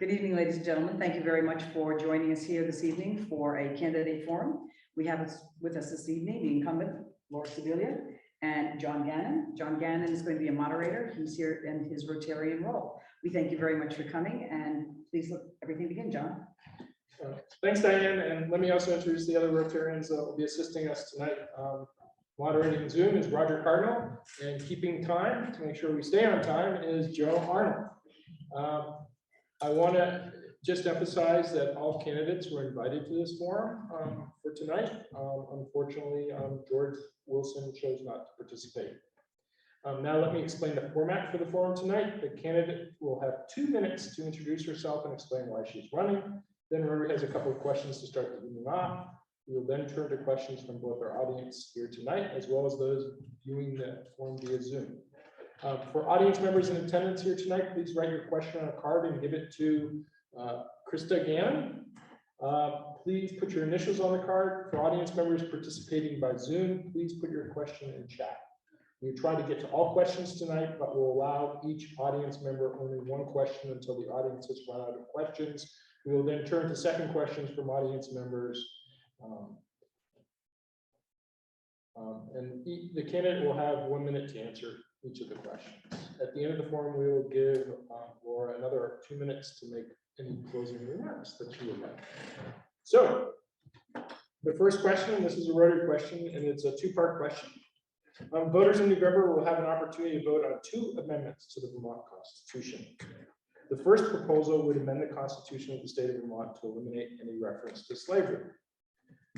Good evening, ladies and gentlemen. Thank you very much for joining us here this evening for a candidate forum. We have with us this evening the incumbent, Laura Sibilia, and John Gannon. John Gannon is going to be a moderator. He's here in his Rotarian role. We thank you very much for coming, and please let everything begin, John. Thanks, Diane, and let me also introduce the other Rotarians that will be assisting us tonight. Moderating Zoom is Roger Cardinal, and keeping time to make sure we stay on time is Joe Arnold. I want to just emphasize that all candidates were invited to this forum for tonight. Unfortunately, George Wilson chose not to participate. Now let me explain the format for the forum tonight. The candidate will have 2 minutes to introduce herself and explain why she's running. Then Rory has a couple of questions to start the evening off. We will then turn to questions from both our audience here tonight, as well as those viewing the forum via Zoom. For audience members in attendance here tonight, please write your question on a card and give it to Krista Gannon. Please put your initials on the card. For audience members participating by Zoom, please put your question in chat. We try to get to all questions tonight, but we'll allow each audience member only one question until the audience has run out of questions. We will then turn to second questions from audience members. And the candidate will have 1 minute to answer each of the questions. At the end of the forum, we will give Laura another 2 minutes to make any closing remarks that she would like. So, the first question, and this is a Rotary question, and it's a two-part question. Voters in November will have an opportunity to vote on 2 amendments to the Vermont Constitution. The first proposal would amend the Constitution of the state of Vermont to eliminate any reference to slavery.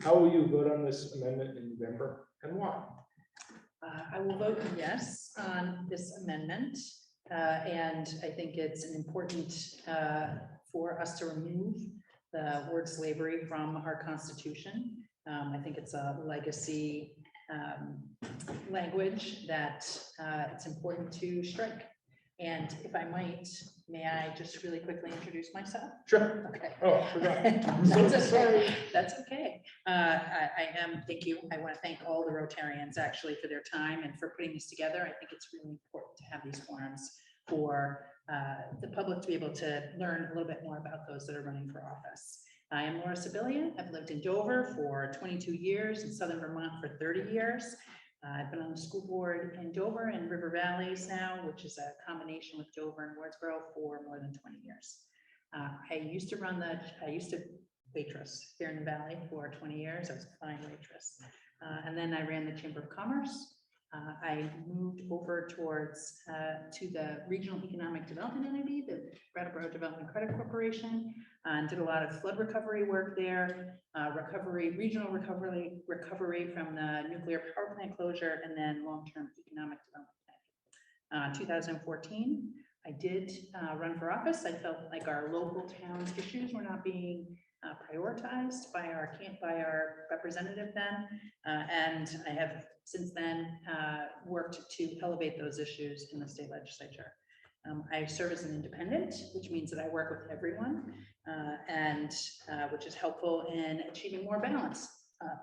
How will you vote on this amendment in November, and why? I will vote yes on this amendment, and I think it's important for us to remove the word slavery from our Constitution. I think it's a legacy language that it's important to strike. And if I might, may I just really quickly introduce myself? Sure. Okay. Oh, forgot. That's okay. That's okay. Thank you. I want to thank all the Rotarians actually for their time and for putting this together. I think it's really important to have these forums for the public to be able to learn a little bit more about those that are running for office. I am Laura Sibilia. I've lived in Dover for 22 years, in Southern Vermont for 30 years. I've been on the school board in Dover and River Valleys now, which is a combination with Dover and Wardsboro for more than 20 years. I used to waitress here in the Valley for 20 years. I was a fine waitress. And then I ran the Chamber of Commerce. I moved over towards to the Regional Economic Development Entity, the Brattleboro Development Credit Corporation, and did a lot of flood recovery work there, regional recovery from the nuclear power plant closure, and then long-term economic development. 2014, I did run for office. I felt like our local town's issues were not being prioritized by our representative then, and I have since then worked to elevate those issues in the state legislature. I serve as an independent, which means that I work with everyone, and which is helpful in achieving more balance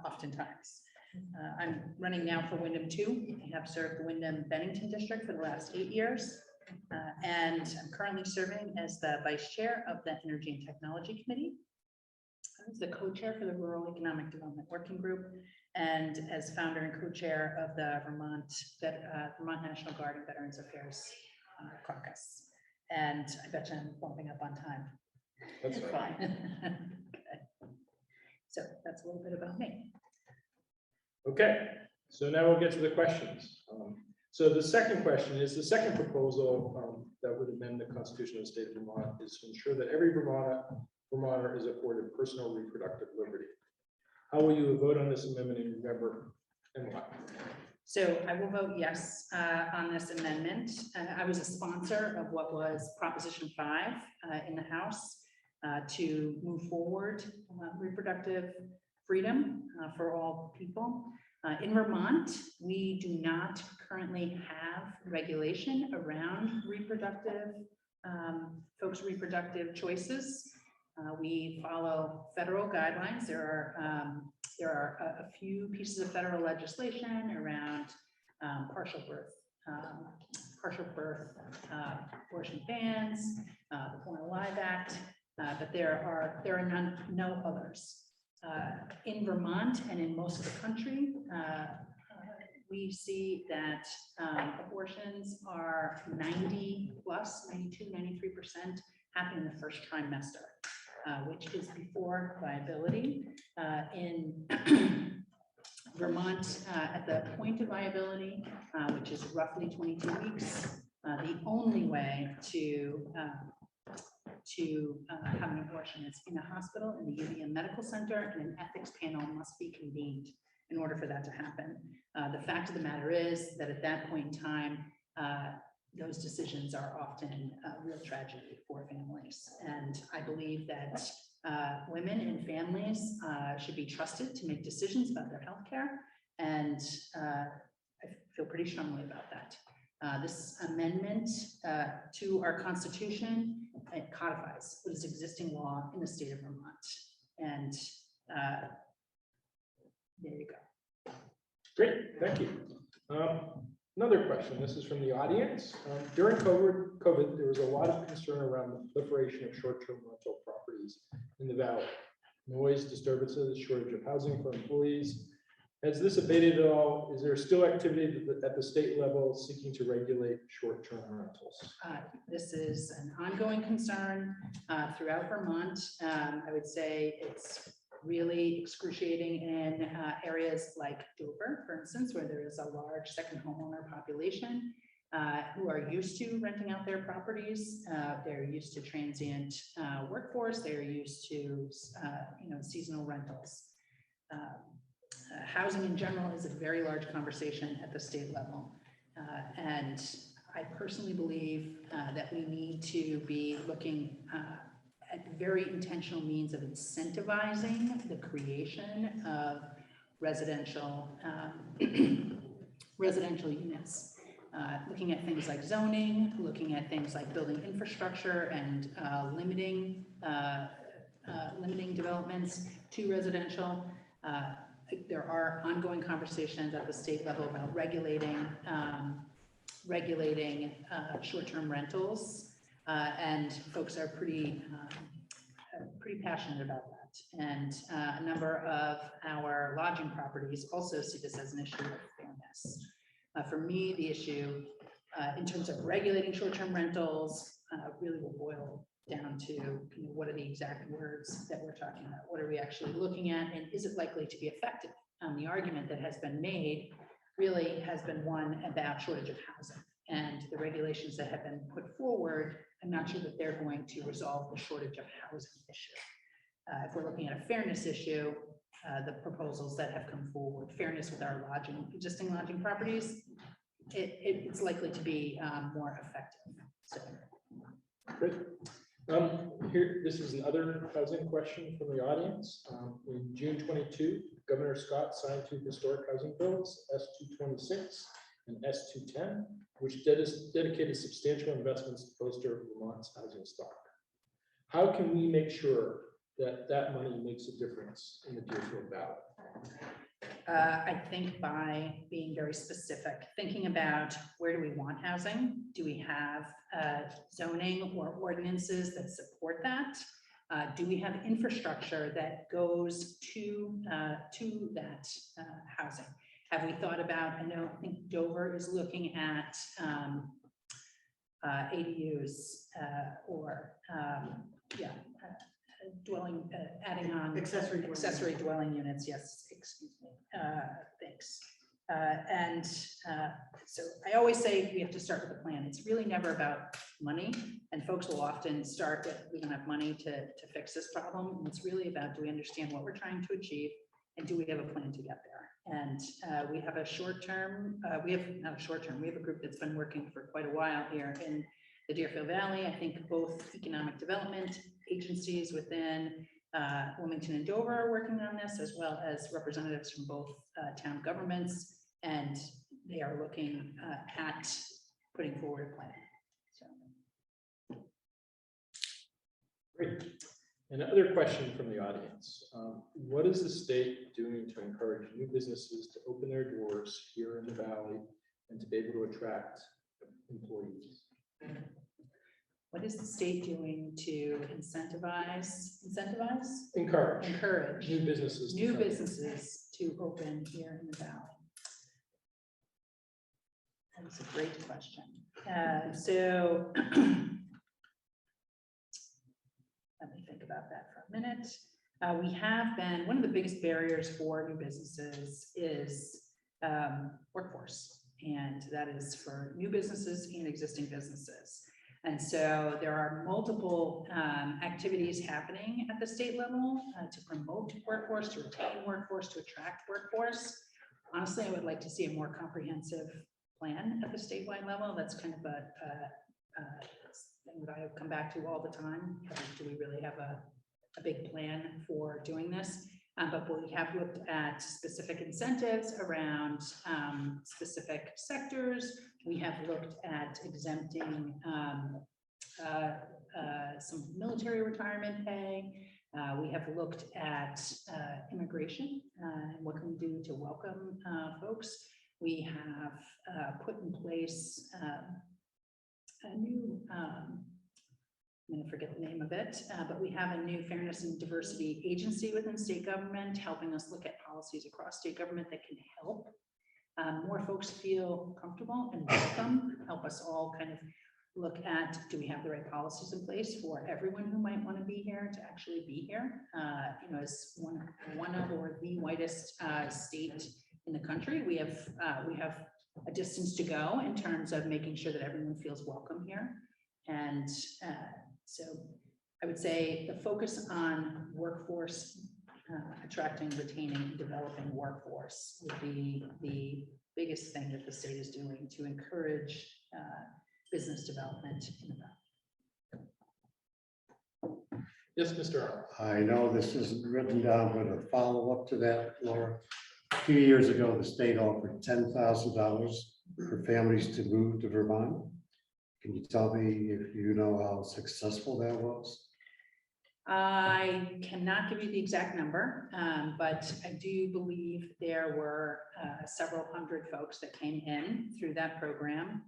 oftentimes. I'm running now for Windham-2. I have served the Windham-Bennington district for the last 8 years, and I'm currently serving as the vice chair of the Energy and Technology Committee. I was the co-chair for the Rural Economic Development Working Group, and as founder and co-chair of the Vermont National Guard and Veterans Affairs Caucus. And I bet you I'm bumping up on time. That's fine. Okay. So that's a little bit about me. Okay, so now we'll get to the questions. So the second question is, the second proposal that would amend the Constitution of the state of Vermont is to ensure that every Vermonter is afforded personal reproductive liberty. How will you vote on this amendment in November, and why? So I will vote yes on this amendment. I was a sponsor of what was Proposition 5 in the House to move forward reproductive freedom for all people. In Vermont, we do not currently have regulation around folks' reproductive choices. We follow federal guidelines. There are a few pieces of federal legislation around partial birth partial birth, abortion bans, the Born Alive Act, but there are no others. In Vermont and in most of the country, we see that abortions are 90 plus, 92, 93% happen in the first trimester, which is before viability. In Vermont, at the point of viability, which is roughly 22 weeks, the only way to have an abortion is in a hospital, in the UVM Medical Center, and an ethics panel must be convened in order for that to happen. The fact of the matter is that at that point in time, those decisions are often a real tragedy for families. And I believe that women and families should be trusted to make decisions about their health care. And I feel pretty strongly about that. This amendment to our Constitution, it codifies what is existing law in the state of Vermont. And there you go. Great, thank you. Another question, this is from the audience. During COVID, there was a lot of concern around the proliferation of short-term rental properties in the valley. Noise, disturbances, shortage of housing for employees. Has this abated at all? Is there still activity at the state level seeking to regulate short-term rentals? This is an ongoing concern throughout Vermont. I would say it's really excruciating in areas like Dover, for instance, where there is a large second homeowner population who are used to renting out their properties. They're used to transient workforce. They're used to seasonal rentals. Housing in general is a very large conversation at the state level. And I personally believe that we need to be looking at very intentional means of incentivizing the creation of residential units. Looking at things like zoning, looking at things like building infrastructure and limiting developments to residential. There are ongoing conversations at the state level about regulating short-term rentals, and folks are pretty passionate about that. And a number of our lodging properties also see this as an issue of fairness. For me, the issue in terms of regulating short-term rentals really will boil down to what are the exact words that we're talking about? What are we actually looking at? And is it likely to be effective? The argument that has been made really has been one about shortage of housing, and the regulations that have been put forward, I'm not sure that they're going to resolve the shortage of housing issue. If we're looking at a fairness issue, the proposals that have come forward, fairness with our existing lodging properties, it's likely to be more effective. So. Great. Here, this is another housing question from the audience. In June 22, Governor Scott signed two historic housing bills, S226 and S210, which dedicated substantial investments to bolster Vermont's housing stock. How can we make sure that that money makes a difference in the Deerfield Valley? I think by being very specific, thinking about where do we want housing? Do we have zoning or ordinances that support that? Do we have infrastructure that goes to that housing? Have we thought about, I think Dover is looking at ADUs adding on accessory dwelling units. Yes, excuse me. Thanks. So I always say we have to start with a plan. It's really never about money, and folks will often start with, we don't have money to fix this problem. And it's really about, do we understand what we're trying to achieve, and do we have a plan to get there? And we have a short-term, we have a group that's been working for quite a while here in the Deerfield Valley. I think both economic development agencies within Wilmington and Dover are working on this, as well as representatives from both town governments, and they are looking at putting forward a plan. So. Great. Another question from the audience. What is the state doing to encourage new businesses to open their doors here in the Valley and to be able to attract employees. What is the state doing to incentivize, Encourage encourage new businesses. to new come. businesses to open here in the valley? That's a great question. So let me think about that for a minute. We have been, one of the biggest barriers for new businesses is workforce. And that is for new businesses and existing businesses. And so there are multiple activities happening at the state level to promote workforce, to retain workforce, to attract workforce. Honestly, I would like to see a more comprehensive plan at the statewide level. That's kind of a thing that I come back to all the time. Do we really have a big plan for doing this? But we have looked at specific incentives around specific sectors. We have looked at exempting some military retirement pay. We have looked at immigration and what can we do to welcome folks. We have put in place a new, I'm going to forget the name of it, but we have a new fairness and diversity agency within state government, helping us look at policies across state government that can help more folks feel comfortable and welcome, help us all kind of look at, do we have the right policies in place for everyone who might want to be here to actually be here? You know, as one of or the whitest state in the country, we have a distance to go in terms of making sure that everyone feels welcome here. And so I would say the focus on workforce, attracting, retaining, and developing workforce would be the biggest thing that the state is doing to encourage business development in the valley. Yes, Mr. Arnold. I know this isn't written down, but a follow-up to that, Laura. A few years ago, the state offered $10,000 for families to move to Vermont. Can you tell me if you know how successful that was? I cannot give you the exact number, but I do believe there were several hundred folks that came in through that program.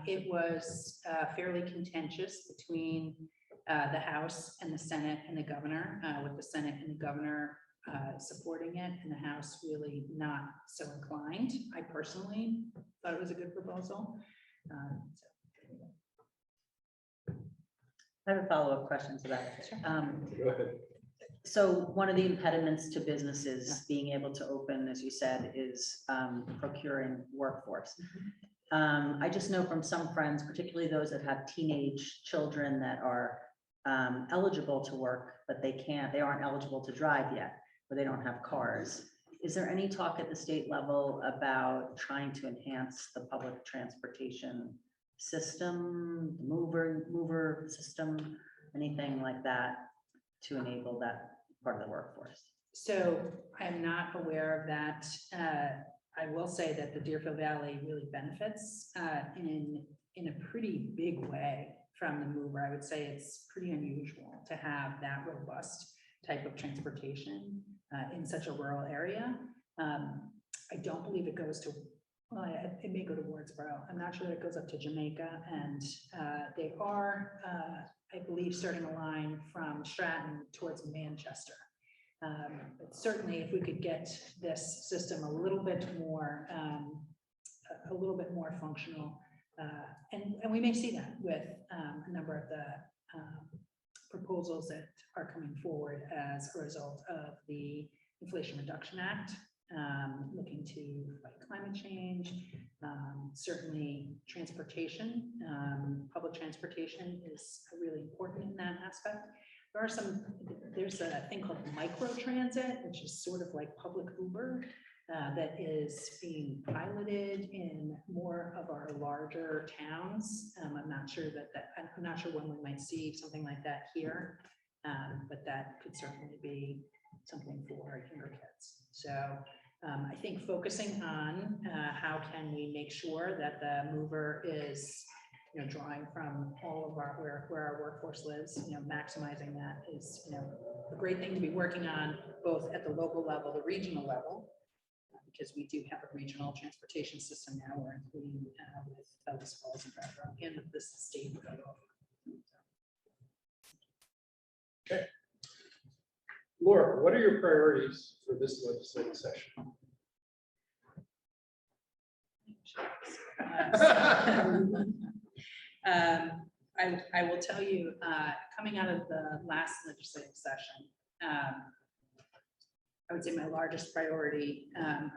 It was fairly contentious between the House and the Senate and the governor, with the Senate and the governor supporting it and the House really not so inclined. I personally thought it was a good proposal. I have a follow-up question to that. Go ahead. So one of the impediments to businesses being able to open, as you said, is procuring workforce. I just know from some friends, particularly those that have teenage children that are eligible to work, but they aren't eligible to drive yet, or they don't have cars. Is there any talk at the state level about trying to enhance the public transportation system, mover system, anything like that to enable that part of the workforce? So I'm not aware of that. I will say that the Deerfield Valley really benefits in a pretty big way from the mover. I would say it's pretty unusual to have that robust type of transportation in such a rural area. I don't believe it goes to, well, it may go to Wardsboro. I'm not sure that it goes up to Jamaica, and they are, I believe, starting a line from Stratton towards Manchester. But certainly, if we could get this system a little bit more functional, and we may see that with a number of the proposals that are coming forward as a result of the Inflation Reduction Act. Looking to fight climate change, certainly transportation, public transportation is really important in that aspect. There's a thing called micro transit, which is sort of like public Uber, that is being piloted in more of our larger towns. I'm not sure when we might see something like that here, but that could certainly be something for younger kids. So I think focusing on how can we make sure that the mover is, drawing from all of our where our workforce lives, maximizing that is, a great thing to be working on both at the local level, the regional level, because we do have a regional transportation system now. We're including with Fells Falls and Brattleboro and with this state. Laura, what are your priorities for this legislative session? I will tell you, coming out of the last legislative session, I would say my largest priority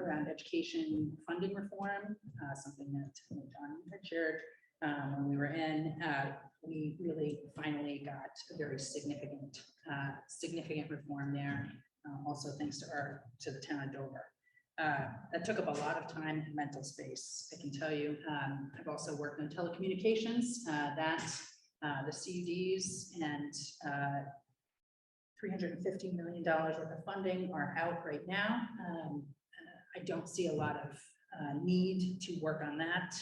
around education funding reform, something that John had shared when we were in, we really finally got a very significant reform there. Also thanks to the town of Dover. That took up a lot of time and mental space. I can tell you, I've also worked on telecommunications, the CUDs and $350 million worth of funding are out right now. I don't see a lot of need to work on that.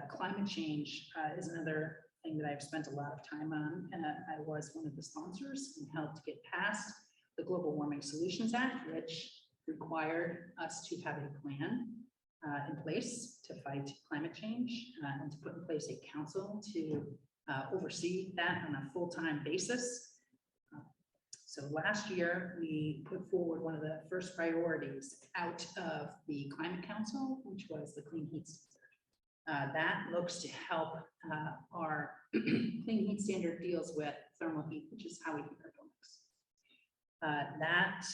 Climate change is another thing that I've spent a lot of time on. I was one of the sponsors and helped get passed the Global Warming Solutions Act, which required us to have a plan in place to fight climate change and to put in place a council to oversee that on a full-time basis. So last year, we put forward one of the first priorities out of the Climate Council, which was the Clean Heat Standard. That looks to help our Clean Heat Standard deals with thermal heat, which is how we heat our buildings. That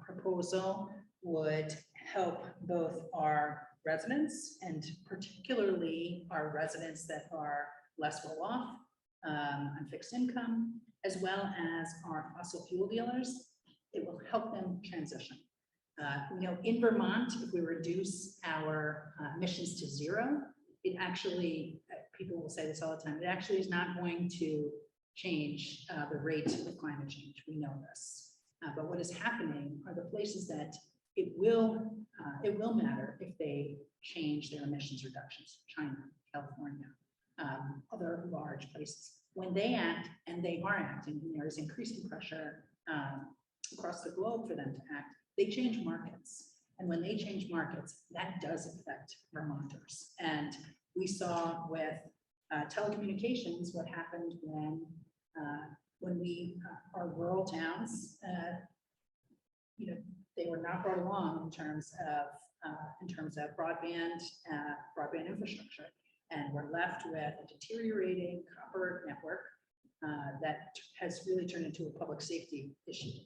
proposal would help both our residents and particularly our residents that are less well off on fixed income, as well as our fossil fuel dealers. It will help them transition. In Vermont, if we reduce our emissions to zero, it actually, people will say this all the time, it actually is not going to change the rate of climate change. We know this. But what is happening are the places that it will matter if they change their emissions reductions. China, California, other large places. When they act, and they are acting, and there is increasing pressure across the globe for them to act, they change markets. And when they change markets, that does affect Vermonters. And we saw with telecommunications what happened when our rural towns, they were not brought along in terms of broadband infrastructure. And we're left with a deteriorating copper network that has really turned into a public safety issue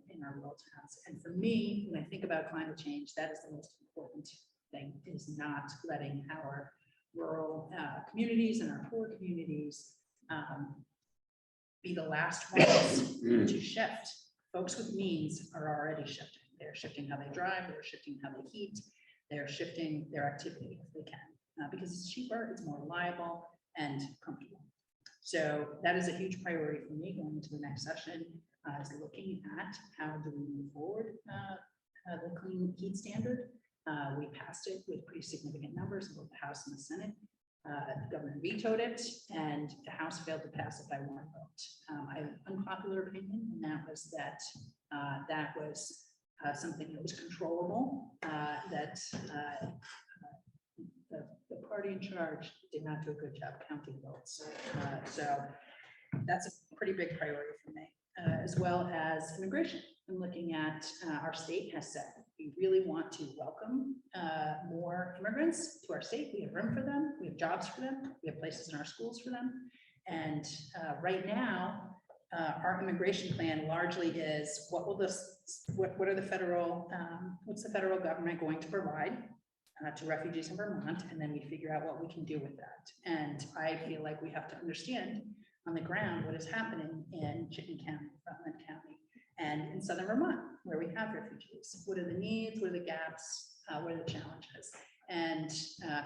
in our rural towns. And for me, when I think about climate change, that is the most important thing, is not letting our rural communities and our poor communities be the last ones to shift. Folks with means are already shifting. They're shifting how they drive, they're shifting how they heat, they're shifting their activity if they can. Because it's cheaper, it's more reliable and comfortable. So that is a huge priority for me going into the next session, is looking at how do we move forward the Clean Heat Standard. We passed it with pretty significant numbers in both the House and the Senate. The governor vetoed it, and the House failed to pass it by one vote. I have an unpopular opinion, and that was that was something that was controllable, that the party in charge did not do a good job counting votes. So that's a pretty big priority for me, as well as immigration. And looking at our state has said, we really want to welcome more immigrants to our state. We have room for them, we have jobs for them, we have places in our schools for them. And right now, our immigration plan largely is what are the federal, what's the federal government going to provide to refugees in Vermont, and then we figure out what we can do with that. And I feel like we have to understand on the ground what is happening in Chittenden County, Rutland County, and in southern Vermont, where we have refugees. What are the needs? What are the gaps? What are the challenges? And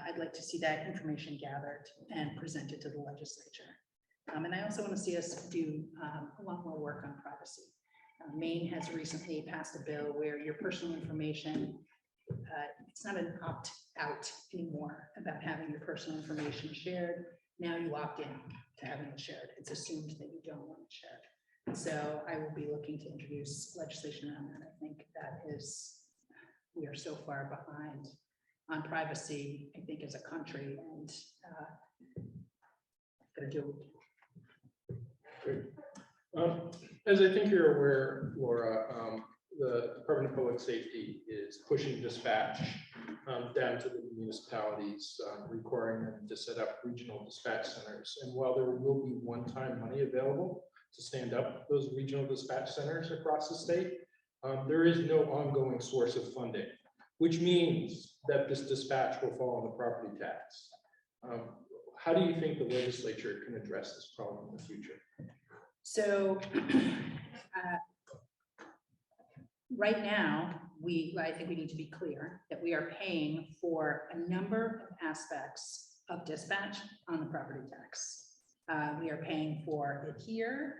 I'd like to see that information gathered and presented to the legislature. And I also want to see us do a lot more work on privacy. Maine has recently passed a bill where your personal information, it's not an opt-out anymore about having your personal information shared. Now you opt in to having it shared. It's assumed that you don't want it shared. And so I will be looking to introduce legislation around that. I think that is we are so far behind on privacy, I think, as a country, and gonna do. As I think you're aware, Laura, the Department of Public Safety is pushing dispatch down to the municipalities, requiring them to set up regional dispatch centers. And while there will be one-time money available to stand up those regional dispatch centers across the state, there is no ongoing source of funding, which means that this dispatch will fall on the property tax. How do you think the legislature can address this problem in the future? So right now, I think we need to be clear that we are paying for a number of aspects of dispatch on the property tax. We are paying for it here,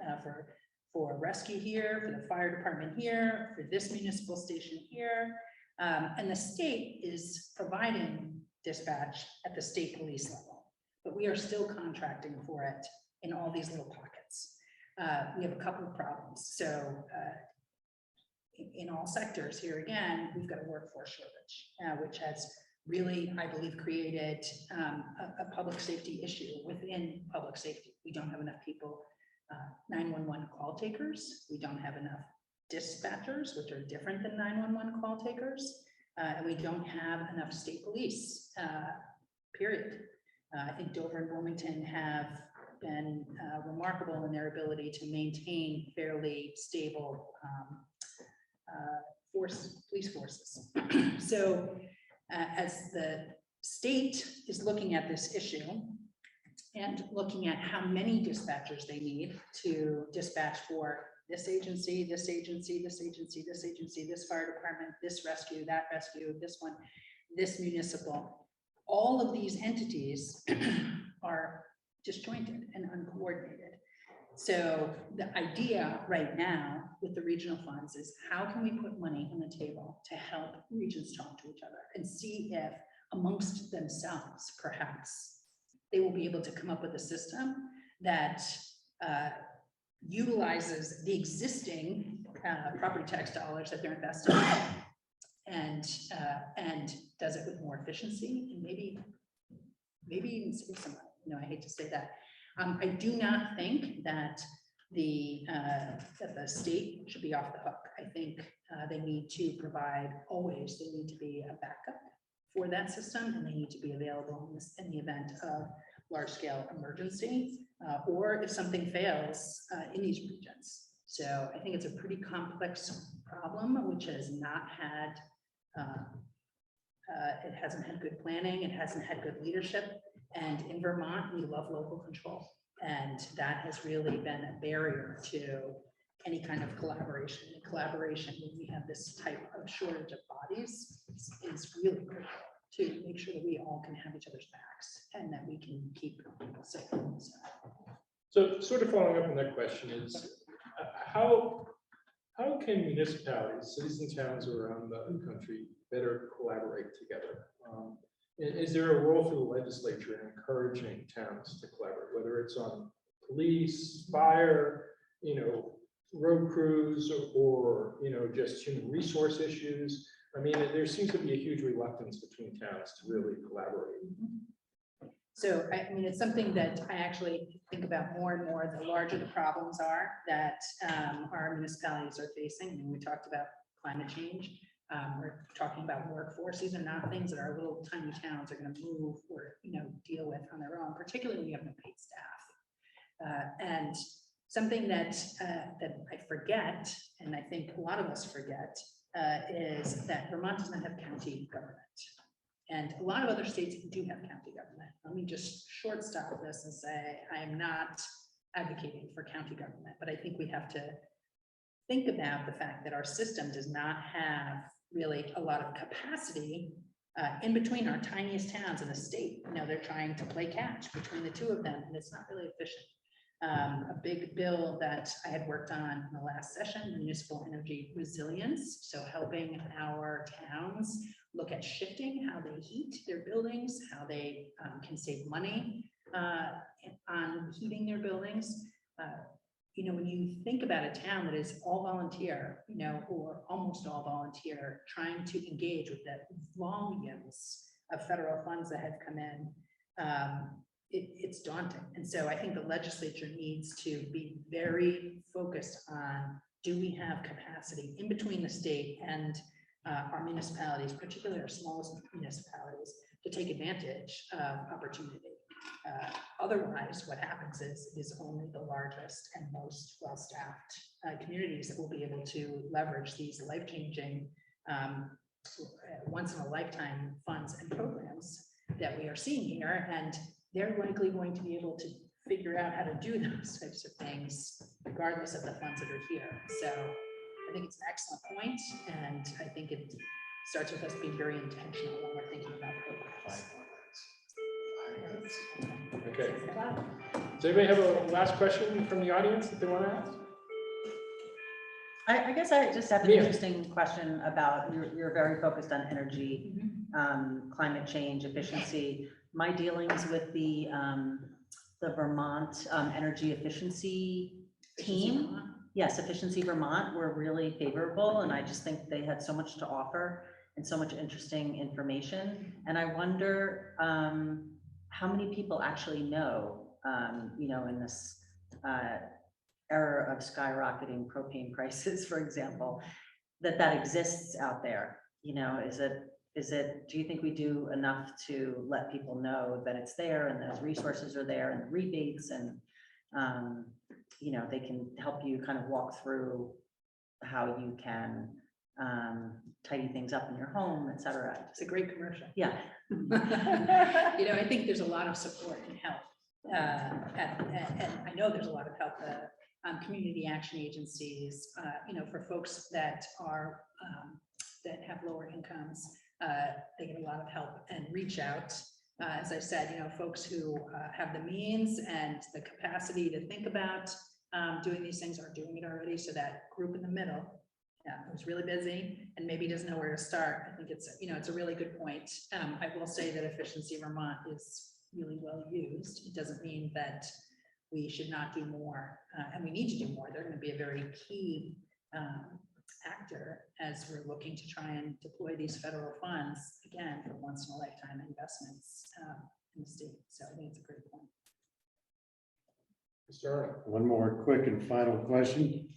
for rescue here, for the fire department here, for this municipal station here. And the state is providing dispatch at the state police level, but we are still contracting for it in all these little pockets. We have a couple of problems. So in all sectors here again, we've got a workforce shortage, which has really, I believe, created a public safety issue within public safety. We don't have enough people, 911 call takers. We don't have enough dispatchers, which are different than 911 call takers. And we don't have enough state police, period. I think Dover and Wilmington have been remarkable in their ability to maintain fairly stable police forces. So as the state is looking at this issue and looking at how many dispatchers they need to dispatch for this agency, this agency, this agency, this agency, this fire department, this rescue, that rescue, this one, this municipal, all of these entities are disjointed and uncoordinated. So the idea right now with the regional funds is how can we put money on the table to help regions talk to each other and see if amongst themselves, perhaps, they will be able to come up with a system that utilizes the existing property tax dollars that they're investing and does it with more efficiency and maybe even save some money. You know, I hate to say that. I do not think that the state should be off the hook. I think they need to provide always. They need to be a backup for that system, and they need to be available in the event of large-scale emergency or if something fails in these regions. So I think it's a pretty complex problem, which has not had. It hasn't had good planning. It hasn't had good leadership. And in Vermont, we love local control. And that has really been a barrier to any kind of collaboration. And collaboration, when we have this type of shortage of bodies, is really critical to make sure that we all can have each other's backs and that we can keep people safe. So sort of following up on that question is, how can municipalities, cities and towns around the country better collaborate together? Is there a role for the legislature in encouraging towns to collaborate, whether it's on police, fire, road crews, or just human resource issues? I mean, there seems to be a huge reluctance between towns to really collaborate. So, I mean, it's something that I actually think about more and more. The larger the problems are that our municipalities are facing. I mean, we talked about climate change. We're talking about workforce. These are not things that our little tiny towns are going to move or deal with on their own, particularly when we have no paid staff. And something that I forget, and I think a lot of us forget, is that Vermont does not have county government. And a lot of other states do have county government. Let me just short stop this and say I am not advocating for county government, but I think we have to think about the fact that our system does not have really a lot of capacity in between our tiniest towns in the state. They're trying to play catch between the two of them, and it's not really efficient. A big bill that I had worked on in the last session, municipal energy resilience. So helping our towns look at shifting how they heat their buildings, how they can save money on heating their buildings. you know, when you think about a town that is all volunteer, you know, or almost all volunteer, trying to engage with the volumes of federal funds that have come in, it's daunting. And so I think the legislature needs to be very focused on, do we have capacity in between the state and our municipalities, particularly our smallest municipalities, to take advantage of opportunity. Otherwise, what happens is it is only the largest and most well-staffed communities that will be able to leverage these life-changing, once-in-a-lifetime funds and programs that we are seeing here. And they're likely going to be able to figure out how to do those types of things, regardless of the funds that are here. So I think it's an excellent point, and I think it starts with us being very intentional when we're thinking about programs. Okay. Does anybody have a last question from the audience that they want to ask? I guess I just have an Yeah. interesting question about, you're very focused on energy, climate change, efficiency. My dealings with the Vermont energy efficiency team, yes, Efficiency Vermont, were really favorable, and I just think they had so much to offer and so much interesting information. And I wonder how many people actually know, you know, in this era of skyrocketing propane prices, for example, that exists out there. You know, is it, do you think we do enough to let people know that it's there and those resources are there and the rebates, and you know, they can help you kind of walk through how you can tidy things up in your home, et cetera. It's a great commercial. Yeah. You know, I think there's a lot of support and help. And I know there's a lot of help, community action agencies, you know, for folks that are, that have lower incomes, they get a lot of help and reach out. As I said, you know, folks who have the means and the capacity to think about doing these things are doing it already. So that group in the middle, who's really busy and maybe doesn't know where to start, I think it's, you know, it's a really good point. I will say that Efficiency Vermont is really well used. It doesn't mean that we should not do more, and we need to do more. They're going to be a very key actor as we're looking to try and deploy these federal funds, again, for once-in-a-lifetime investments in the state. So I think it's a great point. Mr. Arnold. One more quick and final question.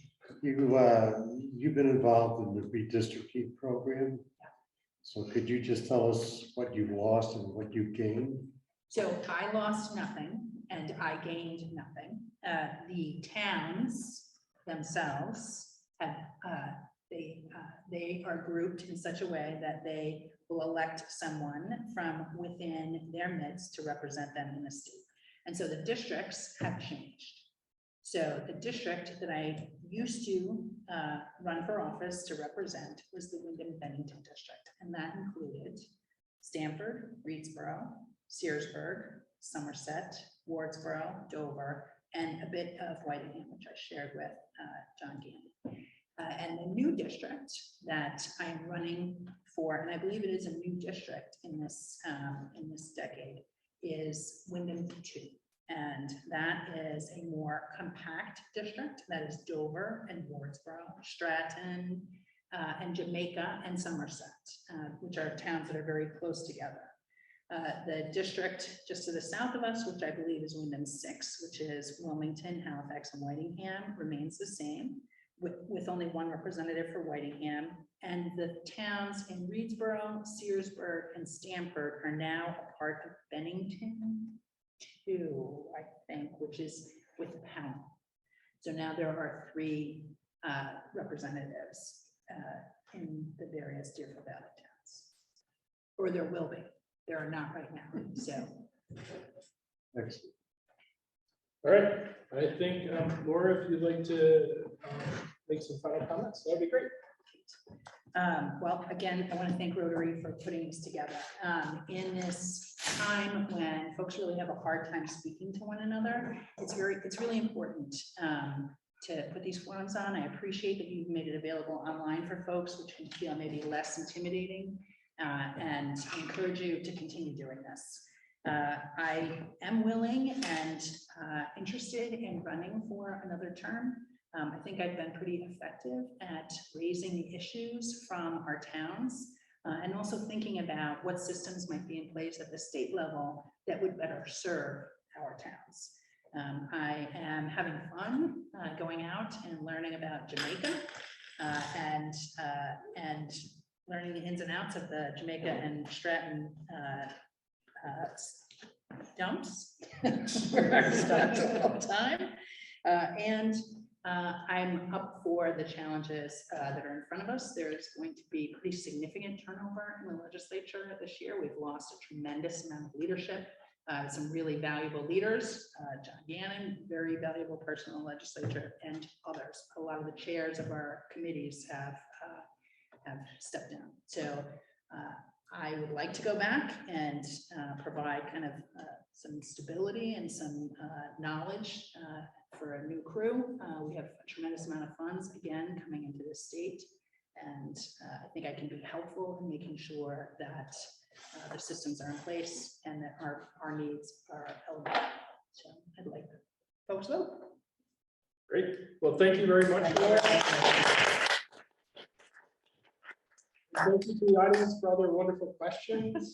You've been involved in the redistricting program. So could you just tell us what you've lost and what you've gained? So I lost nothing and I gained nothing. The towns themselves have, they are grouped in such a way that they will elect someone from within their midst to represent them in the state. And so the districts have changed. So the district that I used to run for office to represent was the Windham-Bennington district. And that included Stamford, Reedsboro, Searsburg, Somerset, Wardsboro, Dover, and a bit of Whitingham, which I shared with John Gannon. And the new district that I'm running for, and I believe it is a new district in this decade, is Windham-2. And that is a more compact district. That is Dover and Wardsboro, Stratton, and Jamaica and Somerset, which are towns that are very close together. The district just to the south of us, which I believe is Windham-6, which is Wilmington, Halifax, and Whitingham, remains the same, with only one representative for Whitingham. And the towns in Reedsboro, Searsburg, and Stamford are now a part of Bennington-2, I think, which is with Pownell. So now there are 3 representatives in the various Deerfield Valley towns, or there will be. There are not right now. So, Excellent. All right. I think, Laura, if you'd like to make some final comments, that'd be great. well, again, I want to thank Rotary for putting this together. In this time when folks really have a hard time speaking to one another, it's really important to put these forums on. I appreciate that you've made it available online for folks, which can feel maybe less intimidating. And I encourage you to continue doing this. I am willing and interested in running for another term. I think I've been pretty effective at raising the issues from our towns and also thinking about what systems might be in place at the state level that would better serve our towns. I am having fun going out and learning about Jamaica and learning the ins and outs of the Jamaica and Stratton dumps. Where I stop all the time. I'm up for the challenges that are in front of us. There's going to be pretty significant turnover in the legislature this year. We've lost a tremendous amount of leadership. Some really valuable leaders, John Gannon, very valuable person in the legislature, and others. A lot of the chairs of our committees have stepped down. So I would like to go back and provide kind of some stability and some knowledge for a new crew. We have a tremendous amount of funds, again, coming into the state. And I think I can be helpful in making sure that the systems are in place and that our needs are elevated. So I'd like folks to vote. Great. Well, thank you very much, Laura. Thank you to the audience for all their wonderful questions.